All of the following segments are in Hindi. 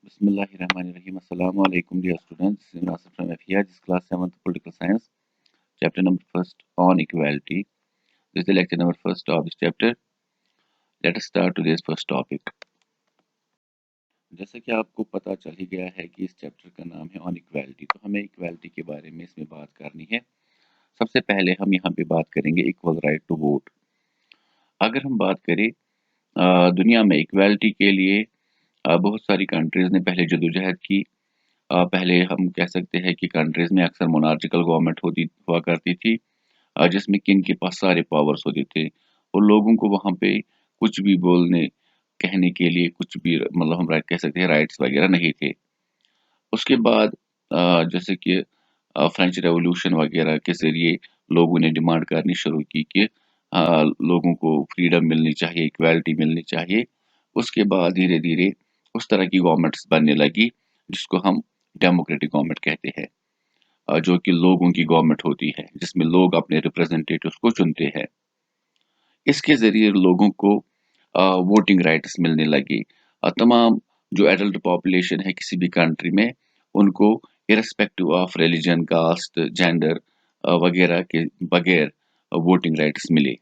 Bismillahirrahmanirrahim. Assalamu alaikum, dear students. This is Nasir from FIA, this class 7th Political Science, chapter number 1st on equality. This is the lecture number 1st of this chapter. Let us start today's first topic. जैसा कि आपको पता चल ही गया है कि इस चैप्टर का नाम है ऑन इक्वालिटी, तो हमें इक्वालिटी के बारे में इसमें बात करनी है। सबसे पहले हम यहाँ पे बात करेंगे इक्वल राइट टू वोट। अगर हम बात करें दुनिया में इक्वालिटी के लिए बहुत सारी कंट्रीज ने पहले जदोजहद की। पहले हम कह सकते हैं कि कंट्रीज में अक्सर मोनार्चिकल गवर्नमेंट हुआ करती थी, जिसमें किंग के पास सारे पावर्स होते थे और लोगों को वहाँ पे कुछ भी बोलने कहने के लिए कुछ भी मतलब हम कह सकते हैं राइट्स वगैरह नहीं थे। उसके बाद जैसे कि फ्रेंच रेवोल्यूशन वगैरह के जरिए लोगों ने डिमांड करनी शुरू की कि लोगों को फ्रीडम मिलनी चाहिए, इक्वालिटी मिलनी चाहिए। उसके बाद धीरे धीरे उस तरह की गवर्नमेंट्स बनने लगी जिसको हम डेमोक्रेटिक गवर्नमेंट कहते हैं, जो कि लोगों की गवर्नमेंट होती है, जिसमें लोग अपने रिप्रेजेंटेटिव्स को चुनते हैं। इसके जरिए लोगों को वोटिंग राइट्स मिलने लगी। तमाम जो एडल्ट पॉपुलेशन है किसी भी कंट्री में, उनको irrespective of religion, caste, gender वगैरह के बगैर वोटिंग राइट्स मिले।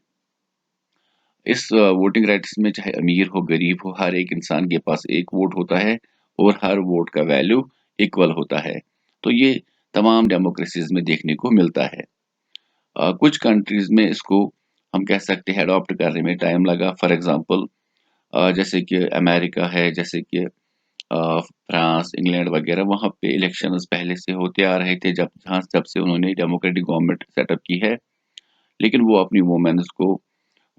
इस वोटिंग राइट्स में चाहे अमीर हो गरीब हो, हर एक इंसान के पास एक वोट होता है और हर वोट का वैल्यू इक्वल होता है। तो ये तमाम डेमोक्रेसीज में देखने को मिलता है। कुछ कंट्रीज में इसको हम कह सकते हैं अडॉप्ट करने में टाइम लगा। फॉर एग्जांपल जैसे कि अमेरिका है, जैसे कि फ्रांस, इंग्लैंड वगैरह, वहाँ पे इलेक्शंस पहले से होते आ रहे थे जब से उन्होंने डेमोक्रेटिक गवर्नमेंट सेटअप की है, लेकिन वो अपनी वुमेन्स को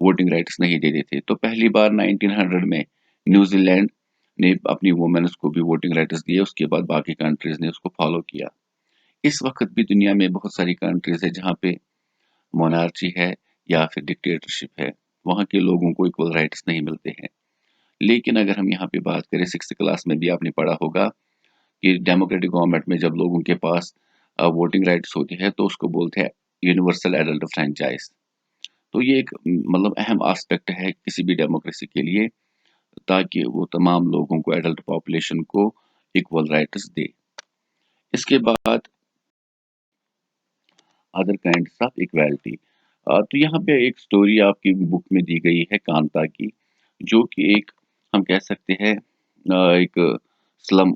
वोटिंग राइट्स नहीं देते थे। तो पहली बार 1900 में न्यूजीलैंड ने अपनी वुमेन्स को भी वोटिंग राइट्स दिए, उसके बाद बाकी कंट्रीज ने उसको फॉलो किया। इस वक्त भी दुनिया में बहुत सारी कंट्रीज है जहाँ पे मोनार्ची है या फिर डिक्टेटरशिप है, वहाँ के लोगों को इक्वल राइट्स नहीं मिलते हैं। लेकिन अगर हम यहाँ पे बात करें, 6th क्लास में भी आपने पढ़ा होगा कि डेमोक्रेटिक गवर्नमेंट में जब लोगों के पास वोटिंग राइट्स होती है तो उसको बोलते हैं यूनिवर्सल एडल्ट फ्रेंचाइज। तो ये एक मतलब अहम एस्पेक्ट है किसी भी डेमोक्रेसी के लिए, ताकि वो तमाम लोगों को, एडल्ट पॉपुलेशन को इक्वल राइट्स दे। इसके बाद अदर काइंड्स ऑफ इक्वालिटी। तो यहाँ पे एक स्टोरी आपकी बुक में दी गई है कांता की, जो कि एक हम कह सकते हैं एक स्लम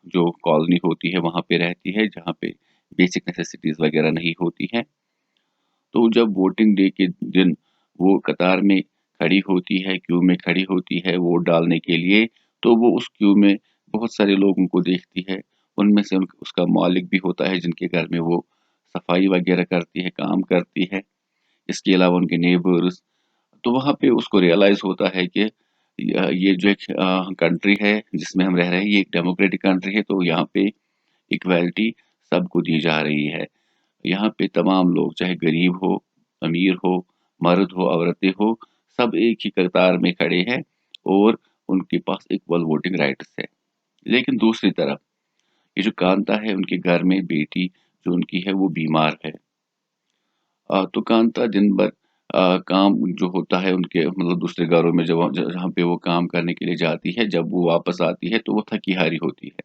जो कॉलोनी होती है वहाँ पे रहती है, जहाँ पे बेसिक नेसेसिटीज वगैरह नहीं होती हैं। तो जब वोटिंग डे के दिन वो कतार में खड़ी होती है, क्यू में खड़ी होती है वोट डालने के लिए, तो वो उस क्यू में बहुत सारे लोगों को देखती है। उनमें से उसका मालिक भी होता है जिनके घर में वो सफाई वगैरह करती है, काम करती है। इसके अलावा उनके नेबर्स। तो वहाँ पे उसको रियलाइज होता है कि ये जो एक कंट्री है जिसमें हम रह रहे हैं, ये एक डेमोक्रेटिक कंट्री है, तो यहाँ पे इक्वालिटी सबको दी जा रही है। यहाँ पे तमाम लोग, चाहे गरीब हो, अमीर हो, मर्द हो, औरतें हो, सब एक ही कतार में खड़े हैं और उनके पास इक्वल वोटिंग राइट्स है। लेकिन दूसरी तरफ ये जो कांता है, उनके घर में बेटी जो उनकी है वो बीमार है। तो कांता दिन भर काम जो होता है उनके मतलब दूसरे घरों में जहाँ पे वो काम करने के लिए जाती है, जब वो वापस आती है तो वो थकी हारी होती है।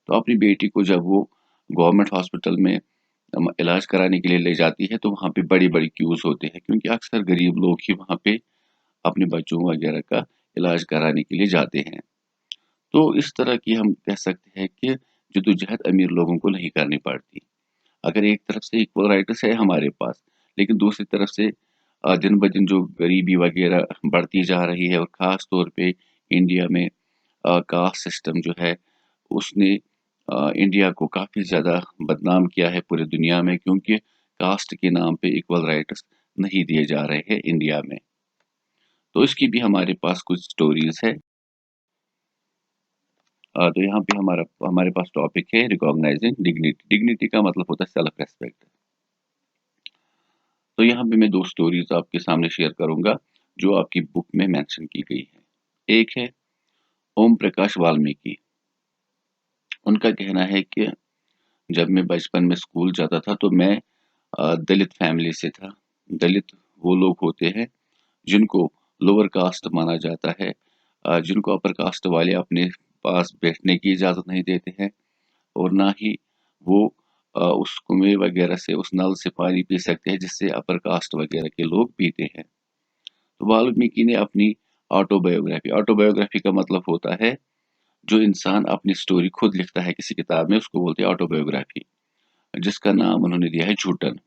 तो अपनी बेटी को जब वो गवर्नमेंट हॉस्पिटल में इलाज कराने के लिए ले जाती है, तो वहाँ पे बड़ी बड़ी क्यूज होते हैं, क्योंकि अक्सर गरीब लोग ही वहाँ पे अपने बच्चों वगैरह का इलाज कराने के लिए जाते हैं। तो इस तरह की हम कह सकते हैं कि जद्दोजहद अमीर लोगों को नहीं करनी पड़ती। अगर एक तरफ से इक्वल राइट्स है हमारे पास, लेकिन दूसरी तरफ से दिन ब दिन जो गरीबी वगैरह बढ़ती जा रही है, और ख़ास तौर पे इंडिया में कास्ट सिस्टम जो है उसने इंडिया को काफ़ी ज़्यादा बदनाम किया है पूरी दुनिया में, क्योंकि कास्ट के नाम पे इक्वल राइट्स नहीं दिए जा रहे हैं इंडिया में। तो इसकी भी हमारे पास कुछ स्टोरीज है। तो यहाँ पे हमारे पास टॉपिक है रिकॉग्नाइजिंग डिग्निटी। डिग्निटी का मतलब होता है सेल्फ रेस्पेक्ट। तो यहाँ पे मैं दो स्टोरीज आपके सामने शेयर करूंगा जो आपकी बुक में मेंशन की गई है। एक है ओम प्रकाश वाल्मीकि। उनका कहना है कि जब मैं बचपन में स्कूल जाता था तो मैं दलित फैमिली से था। दलित वो लोग होते हैं जिनको लोअर कास्ट माना जाता है, जिनको अपर कास्ट वाले अपने पास बैठने की इजाज़त नहीं देते हैं और ना ही वो उस कुएँ वगैरह से, उस नल से पानी पी सकते हैं जिससे अपर कास्ट वगैरह के लोग पीते हैं। तो वाल्मीकि ने अपनी ऑटोबायोग्राफी का मतलब होता है जो इंसान अपनी स्टोरी खुद लिखता है किसी किताब में, उसको बोलते हैं ऑटोबायोग्राफी, जिसका नाम उन्होंने दिया है झूठन।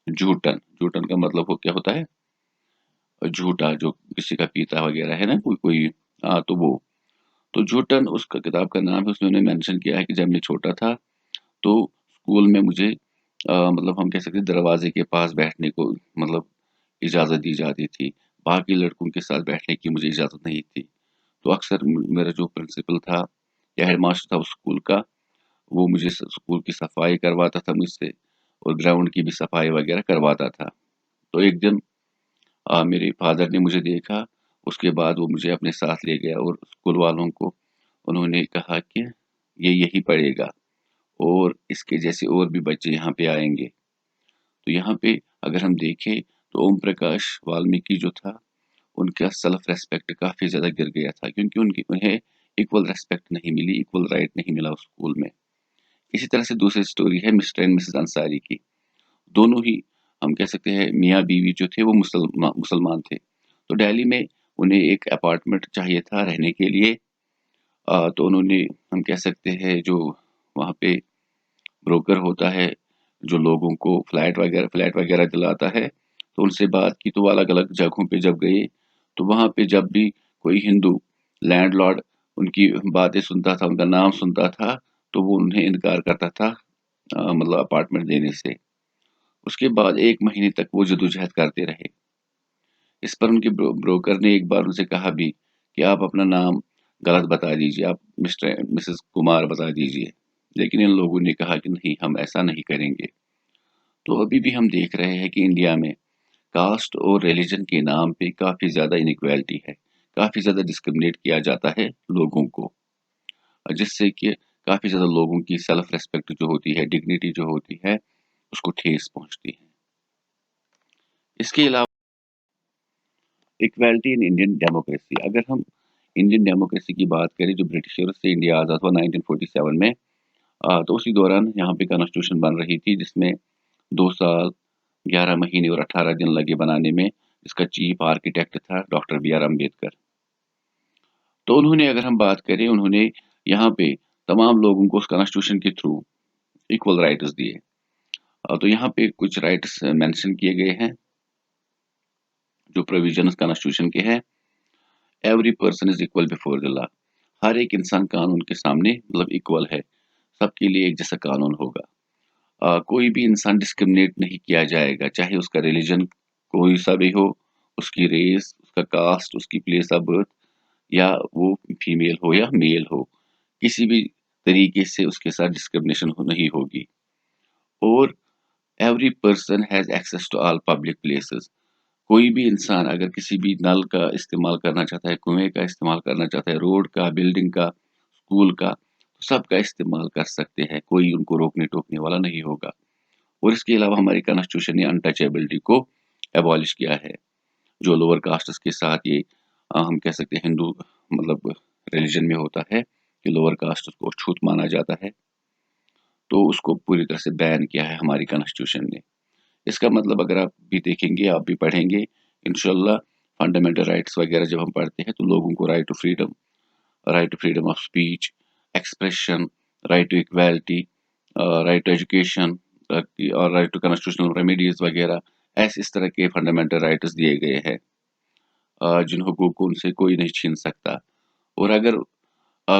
झूठन झूठन का मतलब क्या होता है? झूठा, जो किसी का पीता वगैरह है ना, कोई कोई। हाँ, तो वो, तो झूठन उसका किताब का नाम है। उसमें उन्होंने मेंशन किया है कि जब मैं छोटा था तो स्कूल में मुझे मतलब हम कह सकते हैं दरवाजे के पास बैठने को मतलब इजाज़त दी जाती थी। बाकी लड़कों के साथ बैठने की मुझे इजाज़त नहीं थी। तो अक्सर मेरा जो प्रिंसिपल था या हेडमास्टर था उस स्कूल का, वो मुझे स्कूल की सफाई करवाता था मुझसे और ग्राउंड की भी सफाई वगैरह करवाता था। तो एक दिन मेरे फादर ने मुझे देखा, उसके बाद वो मुझे अपने साथ ले गया और स्कूल वालों को उन्होंने कहा कि ये यही पढ़ेगा और इसके जैसे और भी बच्चे यहाँ पे आएंगे। तो यहाँ पे अगर हम देखें तो ओम प्रकाश वाल्मीकि जो था, उनका सेल्फ रेस्पेक्ट काफ़ी ज़्यादा गिर गया था क्योंकि उन्हें इक्वल रेस्पेक्ट नहीं मिली, इक्वल राइट नहीं मिला उस स्कूल में। इसी तरह से दूसरी स्टोरी है मिस्टर एंड मिसेस अंसारी की। दोनों ही हम कह सकते हैं मियाँ बीवी जो थे वो मुसलमान थे। तो दिल्ली में उन्हें एक अपार्टमेंट चाहिए था रहने के लिए। तो उन्होंने हम कह सकते हैं जो वहाँ पे ब्रोकर होता है जो लोगों को फ्लैट वगैरह दिलाता है, तो उनसे बात की तो वो अलग-अलग जगहों पे जब गए, तो वहाँ पे जब भी कोई हिंदू लैंडलॉर्ड उनकी बातें सुनता था, उनका नाम सुनता था, तो वो उन्हें इनकार करता था मतलब अपार्टमेंट देने से। उसके बाद 1 महीने तक वो जद्दोजहद करते रहे। इस पर उनके ब्रोकर ने एक बार उनसे कहा भी कि आप अपना नाम गलत बता दीजिए, आप मिस्टर एंड मिसेस कुमार बता दीजिए। लेकिन इन लोगों ने कहा कि नहीं, हम ऐसा नहीं करेंगे। तो अभी भी हम देख रहे हैं कि इंडिया में कास्ट और रिलीजन के नाम पे काफ़ी ज़्यादा इनइक्वालिटी है। काफ़ी ज़्यादा डिस्क्रिमिनेट किया जाता है लोगों को, जिससे कि काफ़ी ज़्यादा लोगों की सेल्फ रिस्पेक्ट जो होती है, डिग्निटी जो होती है, उसको ठेस पहुँचती है। इसके अलावा इक्वालिटी इन इंडियन डेमोक्रेसी, अगर हम इंडियन डेमोक्रेसी की बात करें जो ब्रिटिशर्स से इंडिया आज़ाद हुआ 1947 में, तो उसी दौरान यहाँ पे कॉन्स्टिट्यूशन बन रही थी जिसमें 2 साल, 11 महीने और 18 दिन लगे बनाने में। इसका चीफ आर्किटेक्ट था डॉक्टर बी आर अम्बेडकर। तो उन्होंने, अगर हम बात करें, उन्होंने यहाँ पे तमाम लोगों को उस कॉन्स्टिट्यूशन के थ्रू इक्वल राइट्स दिए। तो यहाँ पे कुछ राइट्स मेंशन किए गए हैं जो प्रोविजंस कॉन्स्टिट्यूशन के हैं। Every person is equal before the law, हर एक इंसान कानून के सामने मतलब इक्वल है, सबके लिए एक जैसा कानून होगा। कोई भी इंसान डिस्क्रिमिनेट नहीं किया जाएगा, चाहे उसका रिलीजन कोई सा भी हो, उसकी रेस, उसका कास्ट, उसकी प्लेस ऑफ बर्थ, या वो फीमेल हो या मेल हो, किसी भी तरीके से उसके साथ डिस्क्रिमिनेशन नहीं होगी। और every person has access to all public places, कोई भी इंसान अगर किसी भी नल का इस्तेमाल करना चाहता है, कुएं का इस्तेमाल करना चाहता है, रोड का, बिल्डिंग का, स्कूल का, तो सबका इस्तेमाल कर सकते हैं, कोई उनको रोकने टोकने वाला नहीं होगा। और इसके अलावा हमारी कॉन्स्टिट्यूशन ने अनटचेबिलिटी को एबॉलिश किया है। जो लोअर कास्ट्स के साथ ये हम कह सकते हैं हिंदू मतलब रिलीजन में होता है कि लोअर कास्ट को छूत माना जाता है, तो उसको पूरी तरह से बैन किया है हमारी कॉन्स्टिट्यूशन ने। इसका मतलब अगर आप भी देखेंगे, आप भी पढ़ेंगे, इंशाल्लाह फंडामेंटल राइट्स वगैरह जब हम पढ़ते हैं तो लोगों को right to freedom of speech, expression, right to equality, right to education और राइट टू कॉन्स्टिट्यूशनल रेमेडीज वगैरह, ऐसे इस तरह के फंडामेंटल राइट्स दिए गए हैं जिन हुकूक को उनसे कोई नहीं छीन सकता। और अगर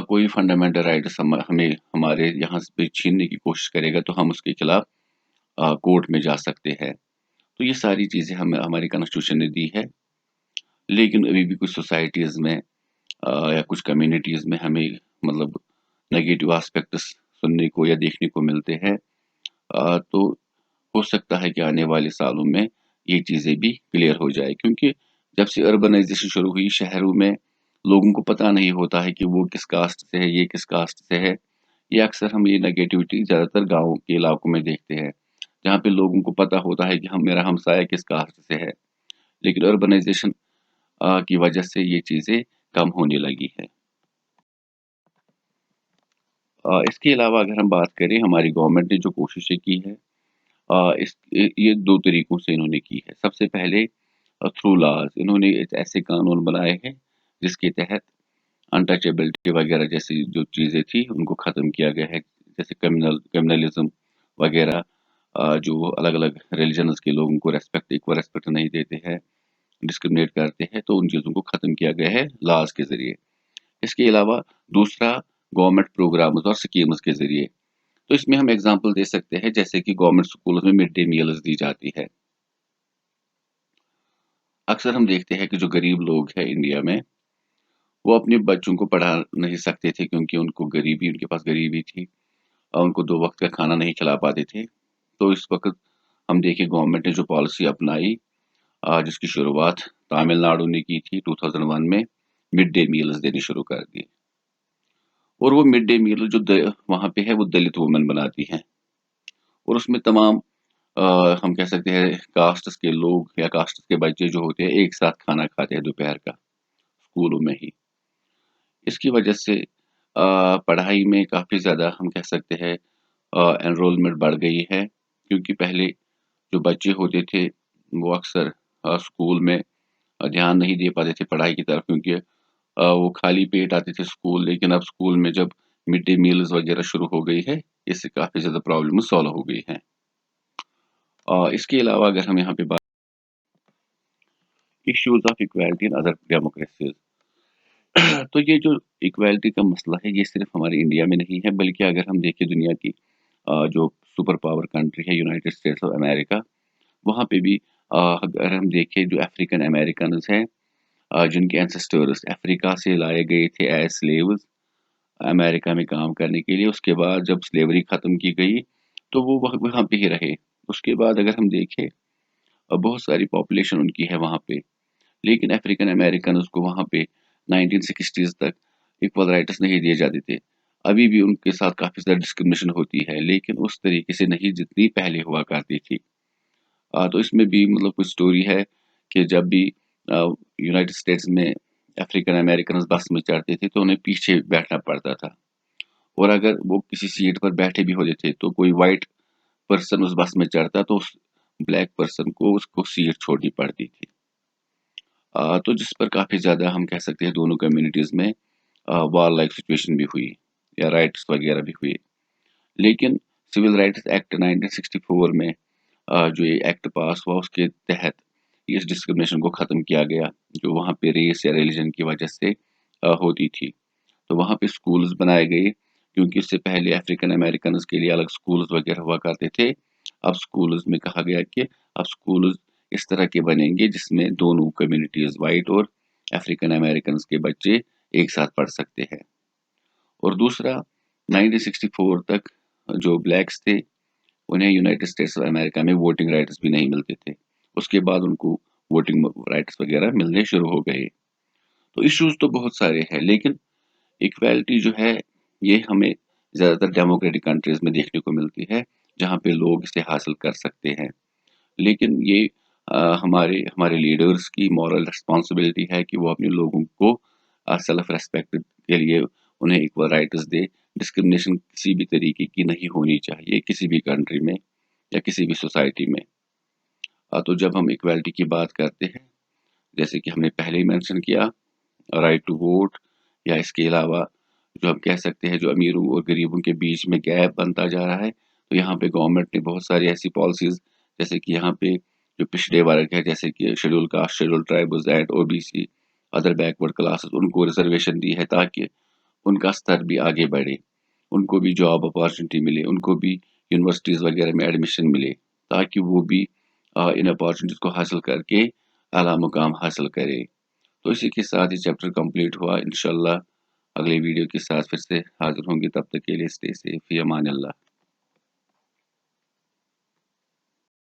कोई फंडामेंटल राइट्स हमें हमारे यहाँ पे छीनने की कोशिश करेगा तो हम उसके खिलाफ कोर्ट में जा सकते हैं। तो ये सारी चीज़ें हमें हमारी कॉन्स्टिट्यूशन ने दी है। लेकिन अभी भी कुछ सोसाइटीज़ में या कुछ कम्युनिटीज़ में हमें मतलब नेगेटिव एस्पेक्ट्स सुनने को या देखने को मिलते हैं। तो हो सकता है कि आने वाले सालों में ये चीज़ें भी क्लियर हो जाए, क्योंकि जब से अर्बनाइजेशन शुरू हुई शहरों में लोगों को पता नहीं होता है कि वो किस कास्ट से है, ये किस कास्ट से है। ये अक्सर हम ये नेगेटिविटी ज़्यादातर गाँव के इलाकों में देखते हैं, जहाँ पे लोगों को पता होता है कि हम मेरा हमसाया किस कास्ट से है। लेकिन अर्बनाइजेशन की वजह से ये चीज़ें कम होने लगी है। इसके अलावा अगर हम बात करें हमारी गवर्नमेंट ने जो कोशिशें की है ये 2 तरीकों से इन्होंने की है। सबसे पहले थ्रू लॉज़ इन्होंने एक ऐसे कानून बनाए हैं जिसके तहत अनटचेबिलिटी वगैरह जैसी जो चीज़ें थी उनको ख़त्म किया गया है। जैसे क्रिमिनलिज़्म वगैरह जो अलग-अलग रिलिजन्स के लोगों को इक्वल रिस्पेक्ट नहीं देते हैं, डिस्क्रिमिनेट करते हैं, तो उन चीज़ों को ख़त्म किया गया है लॉज़ के ज़रिए। इसके अलावा दूसरा गवर्नमेंट प्रोग्राम्स और स्कीम्स के ज़रिए। तो इसमें हम एग्ज़ाम्पल दे सकते हैं जैसे कि गवर्नमेंट स्कूलों में मिड डे मील्स दी जाती है। अक्सर हम देखते हैं कि जो गरीब लोग हैं इंडिया में, वो अपने बच्चों को पढ़ा नहीं सकते थे क्योंकि उनके पास गरीबी थी। उनको 2 वक़्त का खाना नहीं खिला पाते थे। तो इस वक़्त हम देखें गवर्नमेंट ने जो पॉलिसी अपनाई जिसकी शुरुआत तमिलनाडु ने की थी 2001 में, मिड डे मील्स देनी शुरू कर दी। और वो मिड डे मील जो द वहाँ पे है वो दलित वुमेन बनाती हैं और उसमें तमाम हम कह सकते हैं कास्ट्स के लोग या कास्ट्स के बच्चे जो होते हैं एक साथ खाना खाते हैं दोपहर का, स्कूलों में ही। इसकी वजह से पढ़ाई में काफ़ी ज़्यादा हम कह सकते हैं एनरोलमेंट बढ़ गई है क्योंकि पहले जो बच्चे होते थे वो अक्सर स्कूल में ध्यान नहीं दे पाते थे पढ़ाई की तरफ क्योंकि वो खाली पेट आते थे स्कूल लेकिन अब स्कूल में जब मिड डे मील्स वगैरह शुरू हो गई है, इससे काफ़ी ज़्यादा प्रॉब्लम सॉल्व हो गई हैं। इसके अलावा अगर हम यहाँ पे बात issues of equality in other democracies तो ये जो इक्वालिटी का मसला है, ये सिर्फ़ हमारे इंडिया में नहीं है, बल्कि अगर हम देखें दुनिया की जो सुपर पावर कंट्री है यूनाइटेड स्टेट्स ऑफ अमेरिका, वहाँ पे भी अगर हम देखें जो अफ्रीकन अमेरिकन्स हैं जिनके एंसेस्टर्स अफ्रीका से लाए गए थे एज़ स्लेव्स अमेरिका में काम करने के लिए, उसके बाद जब स्लेवरी ख़त्म की गई, तो वो वहाँ पे ही रहे। उसके बाद अगर हम देखें बहुत सारी पॉपुलेशन उनकी है वहाँ पे। लेकिन अफ्रीकन अमेरिकन्स को वहाँ पे 1960s तक इक्वल राइट्स नहीं दिए जाते थे। अभी भी उनके साथ काफ़ी ज़्यादा डिस्क्रिमिनेशन होती है, लेकिन उस तरीके से नहीं जितनी पहले हुआ करती थी। तो इसमें भी मतलब कुछ स्टोरी है कि जब भी यूनाइटेड स्टेट्स में अफ्रीकन अमेरिकन्स बस में चढ़ते थे, तो उन्हें पीछे बैठना पड़ता था और अगर वो किसी सीट पर बैठे भी होते थे, तो कोई व्हाइट पर्सन उस बस में चढ़ता, तो उस ब्लैक पर्सन को उसको सीट छोड़नी पड़ती थी। तो जिस पर काफ़ी ज़्यादा हम कह सकते हैं दोनों कम्युनिटीज़ में वार लाइक सिचुएशन भी हुई या राइट्स वगैरह भी हुए। लेकिन सिविल राइट्स एक्ट 1964 में जो ये एक्ट पास हुआ उसके तहत इस डिस्क्रिमिनेशन को ख़त्म किया गया, जो वहाँ पे रेस या रिलीजन की वजह से होती थी। तो वहाँ पे स्कूल्स बनाए गए क्योंकि उससे पहले अफ्रीकन अमेरिकन्स के लिए अलग स्कूल्स वगैरह हुआ करते थे। अब स्कूल्स में कहा गया कि अब स्कूल्स इस तरह के बनेंगे जिसमें दोनों कम्युनिटीज़ व्हाइट और अफ्रीकन अमेरिकन्स के बच्चे एक साथ पढ़ सकते हैं। और दूसरा 1964 तक जो ब्लैक्स थे उन्हें यूनाइटेड स्टेट्स ऑफ अमेरिका में वोटिंग राइट्स भी नहीं मिलते थे। उसके बाद उनको वोटिंग राइट्स वगैरह मिलने शुरू हो गए। तो इश्यूज़ तो बहुत सारे हैं लेकिन इक्वालिटी जो है ये हमें ज़्यादातर डेमोक्रेटिक कंट्रीज़ में देखने को मिलती है, जहाँ पे लोग इसे हासिल कर सकते हैं। लेकिन ये हमारे हमारे लीडर्स की मॉरल रिस्पॉन्सिबिलिटी है कि वो अपने लोगों को सेल्फ रिस्पेक्ट के लिए उन्हें इक्वल राइट्स दे। डिस्क्रिमिनेशन किसी भी तरीके की नहीं होनी चाहिए, किसी भी कंट्री में या किसी भी सोसाइटी में। तो जब हम इक्वालिटी की बात करते हैं, जैसे कि हमने पहले ही मेंशन किया राइट टू वोट या इसके अलावा जो हम कह सकते हैं जो अमीरों और गरीबों के बीच में गैप बनता जा रहा है, तो यहाँ पे गवर्नमेंट ने बहुत सारी ऐसी पॉलिसीज़ जैसे कि यहाँ पे जो पिछड़े वर्ग है जैसे कि schedule caste, schedule tribes and OBC, other backward classes उनको रिजर्वेशन दी है ताकि उनका स्तर भी आगे बढ़े। उनको भी जॉब अपॉर्चुनिटी मिले, उनको भी यूनिवर्सिटीज़ वगैरह में एडमिशन मिले ताकि वो भी इन अपॉर्चुनिटीज़ को हासिल करके आला मुकाम हासिल करें। तो इसी के साथ ये चैप्टर कंप्लीट हुआ। इंशाल्लाह अगले वीडियो के साथ फिर से हाज़िर होंगे, तब तक के लिए स्टे सेफ, फ़ी अमान अल्लाह।